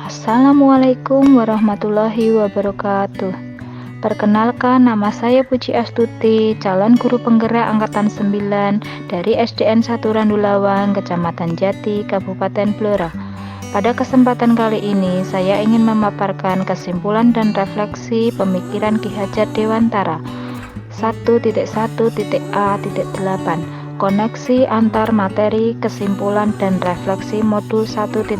Assalamualaikum warahmatullahi wabarakatuh. Perkenalkan, nama saya Puji Astuti, calon guru penggerak angkatan 9 dari SDN 1 Randulawang, Kecamatan Jati, Kabupaten Blora. Pada kesempatan kali ini, saya ingin memaparkan kesimpulan dan refleksi pemikiran Ki Hajar Dewantara 1.1.A.8, koneksi antar materi, kesimpulan dan refleksi modul 1.1.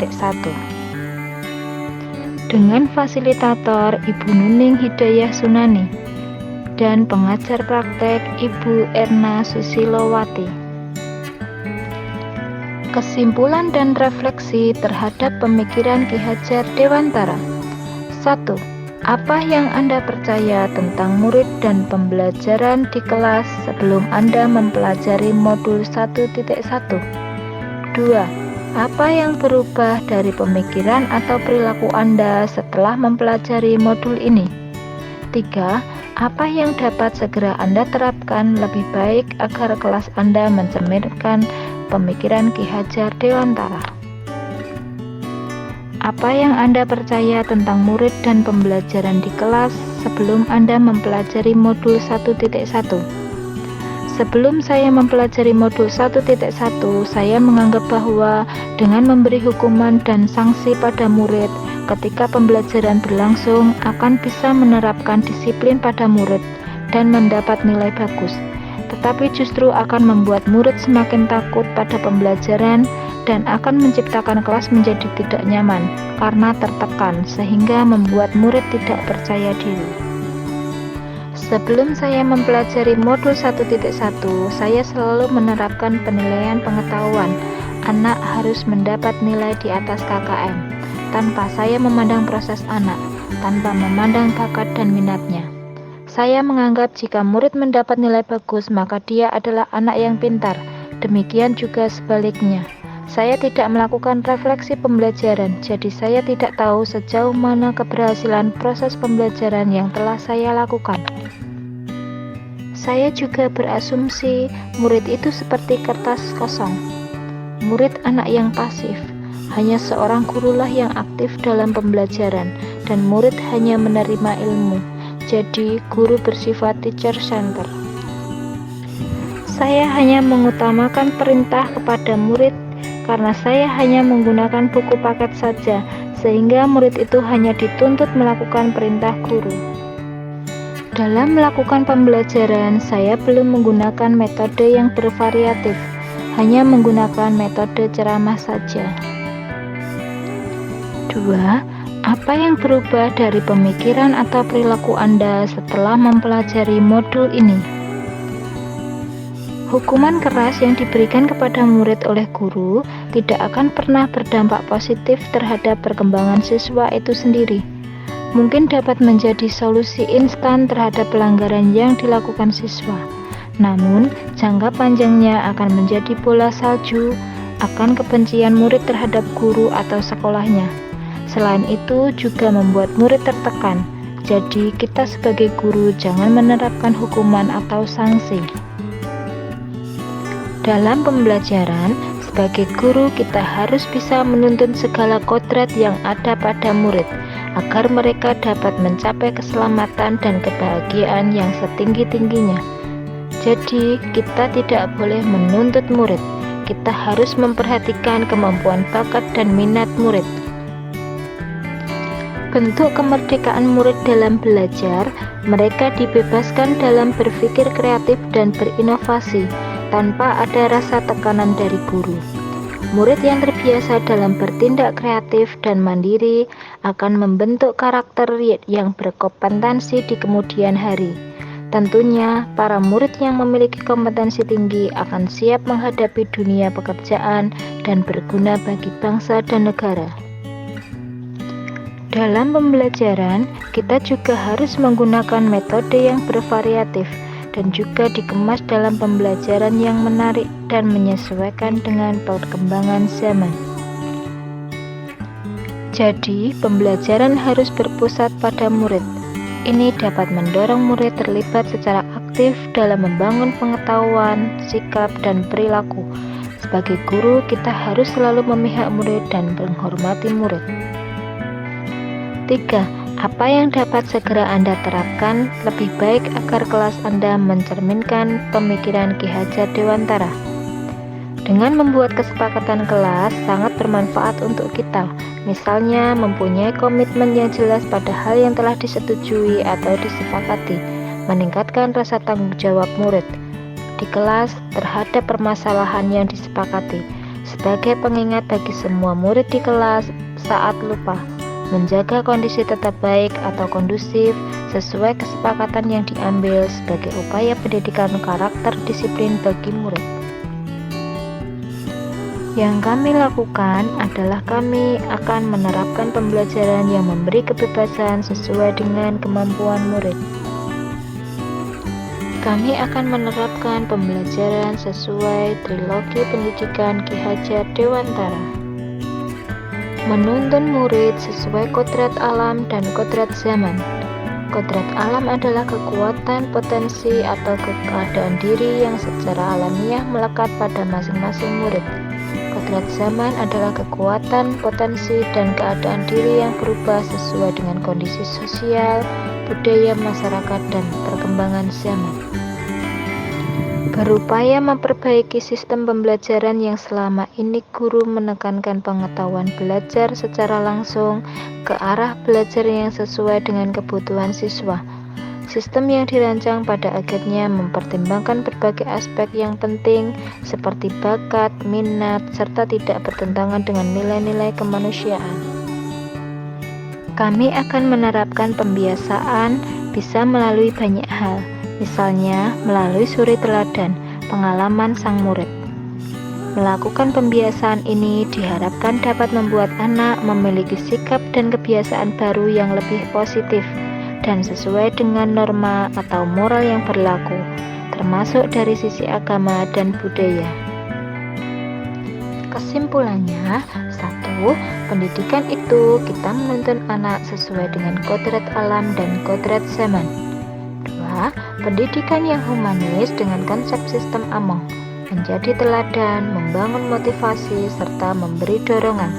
Dengan fasilitator Ibu Nuning Hidayah Sunani dan pengajar praktek Ibu Erna Susilowati. Kesimpulan dan refleksi terhadap pemikiran Ki Hajar Dewantara. 1. Apa yang Anda percaya tentang murid dan pembelajaran di kelas sebelum Anda mempelajari modul 1.1? 2. Apa yang berubah dari pemikiran atau perilaku Anda setelah mempelajari modul ini? 3. Apa yang dapat segera Anda terapkan lebih baik agar kelas Anda mencerminkan pemikiran Ki Hajar Dewantara? Apa yang Anda percaya tentang murid dan pembelajaran di kelas sebelum Anda mempelajari modul 1.1? Sebelum saya mempelajari modul 1.1, saya menganggap bahwa dengan memberi hukuman dan sanksi pada murid ketika pembelajaran berlangsung akan bisa menerapkan disiplin pada murid dan mendapat nilai bagus. Tetapi justru akan membuat murid semakin takut pada pembelajaran dan akan menciptakan kelas menjadi tidak nyaman karena tertekan sehingga membuat murid tidak percaya diri. Sebelum saya mempelajari modul 1.1, saya selalu menerapkan penilaian pengetahuan. Anak harus mendapat nilai di atas KKM, tanpa saya memandang proses anak, tanpa memandang bakat dan minatnya. Saya menganggap jika murid mendapat nilai bagus, maka dia adalah anak yang pintar. Demikian juga sebaliknya. Saya tidak melakukan refleksi pembelajaran, jadi saya tidak tahu sejauh mana keberhasilan proses pembelajaran yang telah saya lakukan. Saya juga berasumsi murid itu seperti kertas kosong. Murid anak yang pasif, hanya seorang gurulah yang aktif dalam pembelajaran, dan murid hanya menerima ilmu. Jadi, guru bersifat teacher center. Saya hanya mengutamakan perintah kepada murid karena saya hanya menggunakan buku paket saja, sehingga murid itu hanya dituntut melakukan perintah guru. Dalam melakukan pembelajaran, saya belum menggunakan metode yang bervariatif, hanya menggunakan metode ceramah saja. 2. Apa yang berubah dari pemikiran atau perilaku Anda setelah mempelajari modul ini? Hukuman keras yang diberikan kepada murid oleh guru tidak akan pernah berdampak positif terhadap perkembangan siswa itu sendiri. Mungkin dapat menjadi solusi instan terhadap pelanggaran yang dilakukan siswa. Namun, jangka panjangnya akan menjadi bola salju akan kebencian murid terhadap guru atau sekolahnya. Selain itu, juga membuat murid tertekan. Jadi, kita sebagai guru jangan menerapkan hukuman atau sanksi. Dalam pembelajaran, sebagai guru kita harus bisa menuntun segala kodrat yang ada pada murid, agar mereka dapat mencapai keselamatan dan kebahagiaan yang setinggi-tingginya. Jadi, kita tidak boleh menuntut murid. Kita harus memperhatikan kemampuan bakat dan minat murid. Bentuk kemerdekaan murid dalam belajar, mereka dibebaskan dalam berpikir kreatif dan berinovasi, tanpa ada rasa tekanan dari guru. Murid yang terbiasa dalam bertindak kreatif dan mandiri akan membentuk karakter yang berkompetensi di kemudian hari. Tentunya, para murid yang memiliki kompetensi tinggi akan siap menghadapi dunia pekerjaan dan berguna bagi bangsa dan negara. Dalam pembelajaran, kita juga harus menggunakan metode yang bervariatif dan juga dikemas dalam pembelajaran yang menarik dan menyesuaikan dengan perkembangan zaman. Jadi, pembelajaran harus berpusat pada murid. Ini dapat mendorong murid terlibat secara aktif dalam membangun pengetahuan, sikap, dan perilaku. Sebagai guru, kita harus selalu memihak murid dan menghormati murid. 3. Apa yang dapat segera Anda terapkan lebih baik agar kelas Anda mencerminkan pemikiran Ki Hajar Dewantara? Dengan membuat kesepakatan kelas sangat bermanfaat untuk kita. Misalnya mempunyai komitmen yang jelas pada hal yang telah disetujui atau disepakati, meningkatkan rasa tanggung jawab murid di kelas terhadap permasalahan yang disepakati, sebagai pengingat bagi semua murid di kelas saat lupa, menjaga kondisi tetap baik atau kondusif sesuai kesepakatan yang diambil sebagai upaya pendidikan karakter disiplin bagi murid. Yang kami lakukan adalah kami akan menerapkan pembelajaran yang memberi kebebasan sesuai dengan kemampuan murid. Kami akan menerapkan pembelajaran sesuai trilogi pendidikan Ki Hajar Dewantara. Menuntun murid sesuai kodrat alam dan kodrat zaman. Kodrat alam adalah kekuatan, potensi, atau keadaan diri yang secara alamiah melekat pada masing-masing murid. Kodrat zaman adalah kekuatan, potensi, dan keadaan diri yang berubah sesuai dengan kondisi sosial, budaya masyarakat, dan perkembangan zaman. Berupaya memperbaiki sistem pembelajaran yang selama ini guru menekankan pengetahuan belajar secara langsung ke arah belajar yang sesuai dengan kebutuhan siswa. Sistem yang dirancang pada akhirnya mempertimbangkan berbagai aspek yang penting seperti bakat, minat, serta tidak bertentangan dengan nilai-nilai kemanusiaan. Kami akan menerapkan pembiasaan bisa melalui banyak hal, misalnya melalui suri teladan, pengalaman sang murid. Melakukan pembiasaan ini diharapkan dapat membuat anak memiliki sikap dan kebiasaan baru yang lebih positif dan sesuai dengan norma atau moral yang berlaku, termasuk dari sisi agama dan budaya. Kesimpulannya, 1. Pendidikan itu kita menuntun anak sesuai dengan kodrat alam dan kodrat zaman. 2. Pendidikan yang humanis dengan konsep sistem Among, menjadi teladan, membangun motivasi, serta memberi dorongan.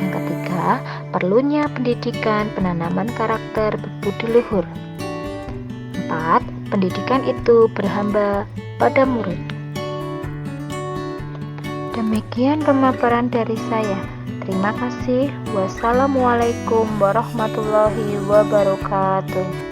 Yang ketiga, perlunya pendidikan penanaman karakter berbudi luhur. 4. Pendidikan itu berhamba pada murid. Demikian pemaparan dari saya. Terima kasih. Wassalamualaikum warahmatullahi wabarakatuh.